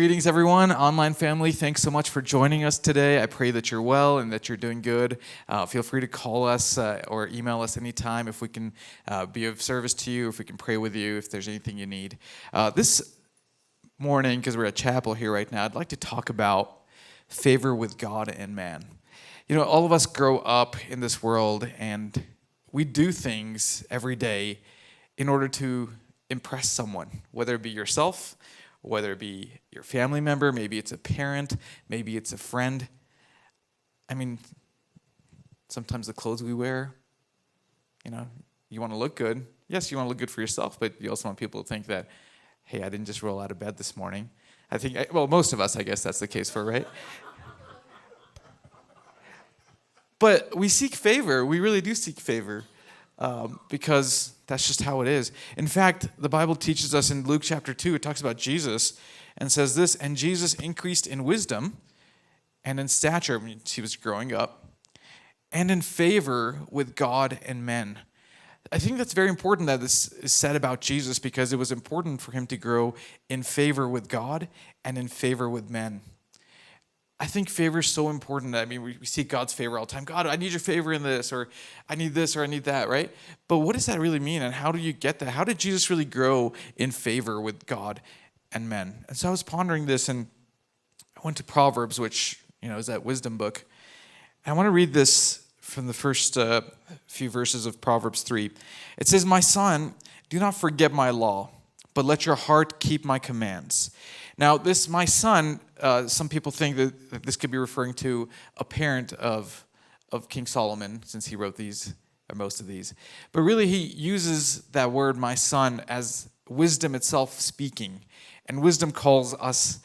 Greetings, everyone. Online family, thanks so much for joining us today. I pray that you're well and that you're doing good. Feel free to call us or email us anytime if we can be of service to you, if we can pray with you, if there's anything you need. This morning, because we're at chapel here right now, I'd like to talk about favor with God and man. You know, all of us grow up in this world and we do things every day in order to impress someone, whether it be yourself, whether it be your family member, maybe it's a parent, maybe it's a friend. I mean, sometimes the clothes we wear, you want to look good. Yes, you want to look good for yourself, but you also want people to think that, hey, I didn't just roll out of bed this morning. Most of us, I guess that's the case for, right? But we seek favor. We really do seek favor because that's just how it is. In fact, the Bible teaches us in Luke chapter 2, it talks about Jesus and says this, and Jesus increased in wisdom and in stature, he was growing up, and in favor with God and men. I think that's very important that this is said about Jesus because it was important for him to grow in favor with God and in favor with men. I think favor is so important. I mean, we seek God's favor all the time. God, I need your favor in this, or I need this, or I need that, right? But what does that really mean, and how do you get that? How did Jesus really grow in favor with God and men? And so I was pondering this, and I went to Proverbs, which, is that wisdom book. And I want to read this from the first few verses of Proverbs 3. It says, "My son, do not forget my law, but let your heart keep my commands." Now, this "my son," some people think that this could be referring to a parent of King Solomon, since he wrote these, or most of these. But really, he uses that word, "my son," as wisdom itself speaking. And wisdom calls us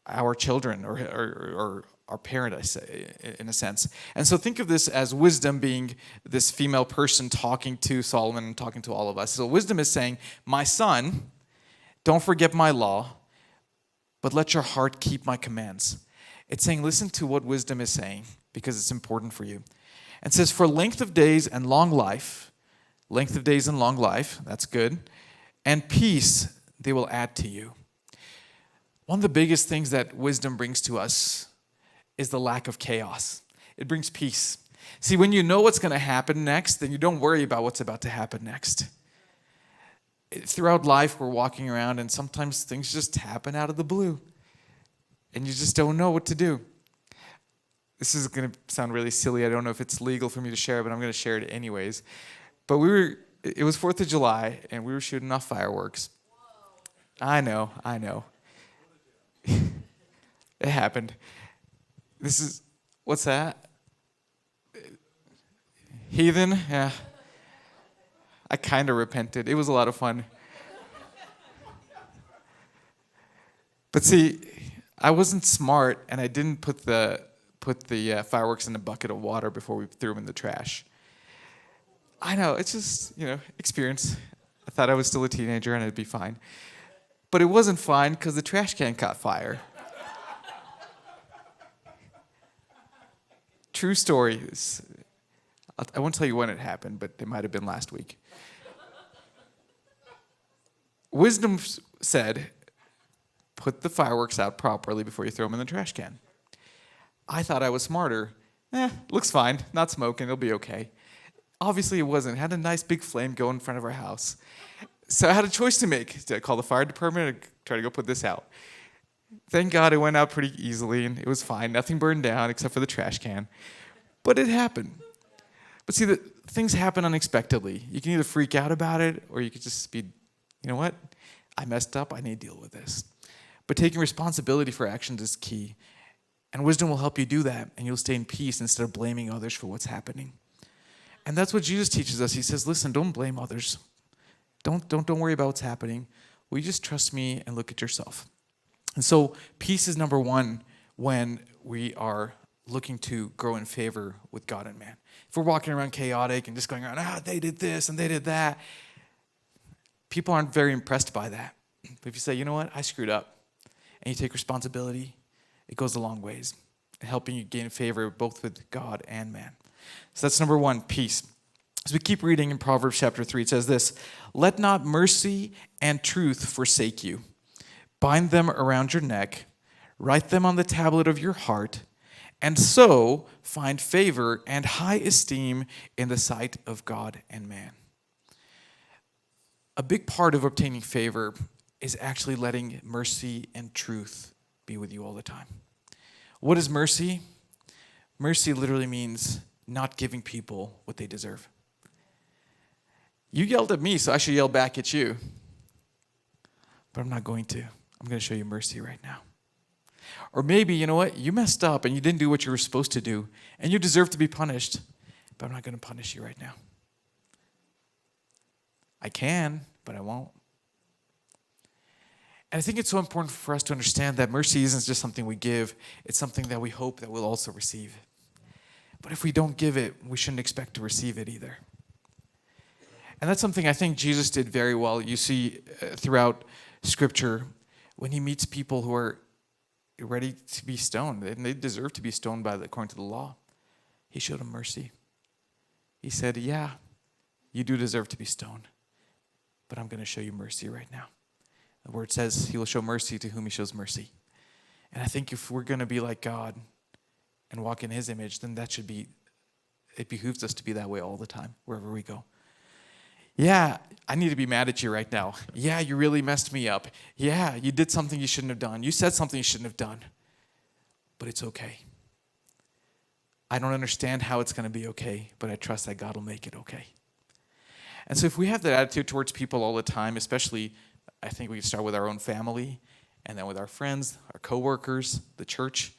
our children, or our parent, I say, in a sense. And so think of this as wisdom being this female person talking to Solomon and talking to all of us. So wisdom is saying, "My son, don't forget my law, but let your heart keep my commands." It's saying, listen to what wisdom is saying, because it's important for you. And it says, "For length of days and long life," that's good, "and peace they will add to you." One of the biggest things that wisdom brings to us is the lack of chaos. It brings peace. See, when you know what's going to happen next, then you don't worry about what's about to happen next. Throughout life, we're walking around, and sometimes things just happen out of the blue, and you just don't know what to do. This is going to sound really silly. I don't know if it's legal for me to share, but I'm going to share it anyways. But it was 4th of July, and we were shooting off fireworks. I know. It happened. What's that? Heathen? Yeah. I kind of repented. It was a lot of fun. But see, I wasn't smart, and I didn't put the fireworks in a bucket of water before we threw them in the trash. I know, it's just, experience. I thought I was still a teenager and it'd be fine. But it wasn't fine because the trash can caught fire. True story. I won't tell you when it happened, but it might have been last week. Wisdom said, put the fireworks out properly before you throw them in the trash can. I thought I was smarter. Looks fine. Not smoking. It'll be okay. Obviously, it wasn't. It had a nice big flame go in front of our house. So I had a choice to make. Did I call the fire department or try to go put this out? Thank God it went out pretty easily, and it was fine. Nothing burned down except for the trash can. But it happened. But see, things happen unexpectedly. You can either freak out about it, or you could just be, you know what? I messed up. I need to deal with this. But taking responsibility for actions is key. And wisdom will help you do that, and you'll stay in peace instead of blaming others for what's happening. And that's what Jesus teaches us. He says, listen, don't blame others. Don't worry about what's happening. Will you just trust me and look at yourself? And so peace is number one when we are looking to grow in favor with God and man. If we're walking around chaotic and just going around, they did this and they did that, people aren't very impressed by that. But if you say, you know what, I screwed up, and you take responsibility, it goes a long ways in helping you gain favor both with God and man. So that's number one, peace. As we keep reading in Proverbs chapter 3, it says this, "Let not mercy and truth forsake you. bind them around your neck, write them on the tablet of your heart, and so find favor and high esteem in the sight of God and man. A big part of obtaining favor is actually letting mercy and truth be with you all the time. What is mercy? Mercy literally means not giving people what they deserve. You yelled at me, so I should yell back at you. But I'm not going to. I'm going to show you mercy right now. Or maybe, you know what? You messed up and you didn't do what you were supposed to do, and you deserve to be punished, but I'm not going to punish you right now. I can, but I won't. And I think it's so important for us to understand that mercy isn't just something we give, it's something that we hope that we'll also receive. But if we don't give it, we shouldn't expect to receive it either. And that's something I think Jesus did very well. You see throughout Scripture, when he meets people who are ready to be stoned, and they deserve to be stoned according to the law, he showed them mercy. He said, yeah, you do deserve to be stoned, but I'm going to show you mercy right now. The word says he will show mercy to whom he shows mercy. And I think if we're going to be like God and walk in his image, then it behooves us to be that way all the time, wherever we go. Yeah, I need to be mad at you right now. Yeah, you really messed me up. Yeah, you did something you shouldn't have done. You said something you shouldn't have done. But it's okay. I don't understand how it's going to be okay, but I trust that God will make it okay. And so if we have that attitude towards people all the time, especially, I think we can start with our own family, and then with our friends, our coworkers, the church,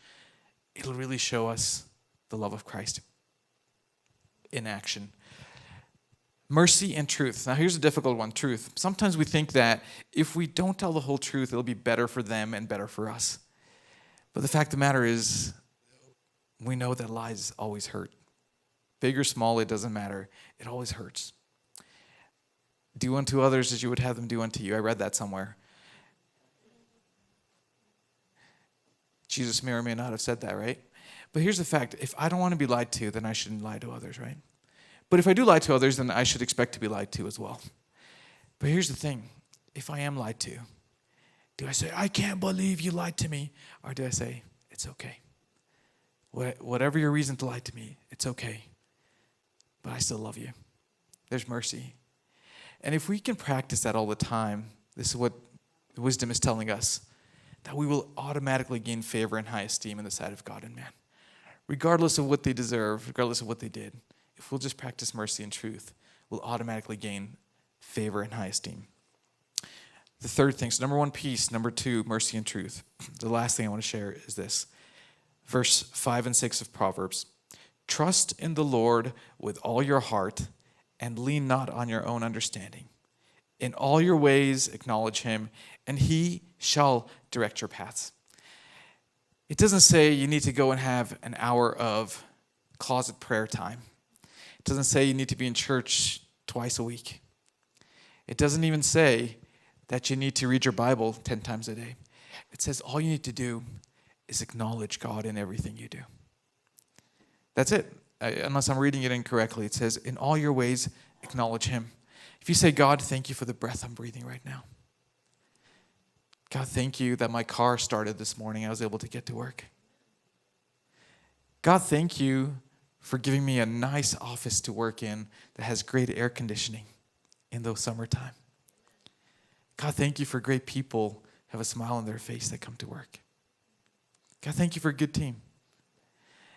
it'll really show us the love of Christ in action. Mercy and truth. Now here's a difficult one, truth. Sometimes we think that if we don't tell the whole truth, it'll be better for them and better for us. But the fact of the matter is, we know that lies always hurt. Big or small, it doesn't matter. It always hurts. Do unto others as you would have them do unto you. I read that somewhere. Jesus may or may not have said that, right? But here's the fact. If I don't want to be lied to, then I shouldn't lie to others, right? But if I do lie to others, then I should expect to be lied to as well. But here's the thing. If I am lied to, do I say, I can't believe you lied to me? Or do I say, it's okay. Whatever your reason to lie to me, it's okay. But I still love you. There's mercy. And if we can practice that all the time, this is what wisdom is telling us, that we will automatically gain favor and high esteem in the sight of God and man. Regardless of what they deserve, regardless of what they did. If we'll just practice mercy and truth, we'll automatically gain favor and high esteem. The third thing, so number one, peace. Number two, mercy and truth. The last thing I want to share is this. Verse 5 and 6 of Proverbs. Trust in the Lord with all your heart and lean not on your own understanding. In all your ways acknowledge him, and he shall direct your paths. It doesn't say you need to go and have an hour of closet prayer time. It doesn't say you need to be in church twice a week. It doesn't even say that you need to read your Bible 10 times a day. It says all you need to do is acknowledge God in everything you do. That's it. Unless I'm reading it incorrectly, it says, in all your ways, acknowledge him. If you say, God, thank you for the breath I'm breathing right now. God, thank you that my car started this morning. I was able to get to work. God, thank you for giving me a nice office to work in that has great air conditioning in the summertime. God, thank you for great people who have a smile on their face that come to work. God, thank you for a good team.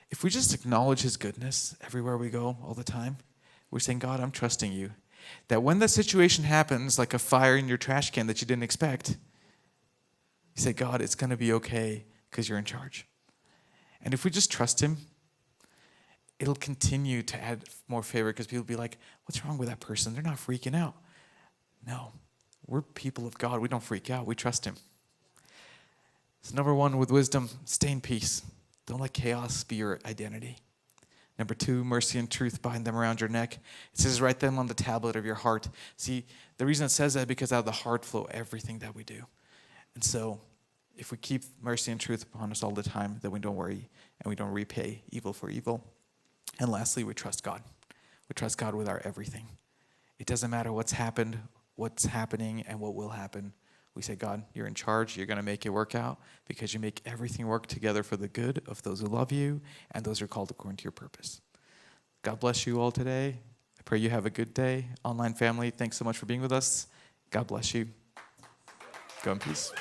If we just acknowledge his goodness everywhere we go all the time, we're saying, God, I'm trusting you. That when that situation happens, like a fire in your trash can that you didn't expect, you say, God, it's going to be okay because you're in charge. And if we just trust him, it'll continue to add more favor because people will be like, what's wrong with that person? They're not freaking out. No, we're people of God. We don't freak out. We trust him. So number one, with wisdom, stay in peace. Don't let chaos be your identity. Number two, mercy and truth, bind them around your neck. It says, write them on the tablet of your heart. See, the reason it says that is because out of the heart flow everything that we do. And so if we keep mercy and truth upon us all the time, then we don't worry and we don't repay evil for evil. And lastly, we trust God. We trust God with our everything. It doesn't matter what's happened, what's happening, and what will happen. We say, God, you're in charge. You're going to make it work out because you make everything work together for the good of those who love you and those who are called according to your purpose. God bless you all today. I pray you have a good day. Online family, thanks so much for being with us. God bless you. Go in peace.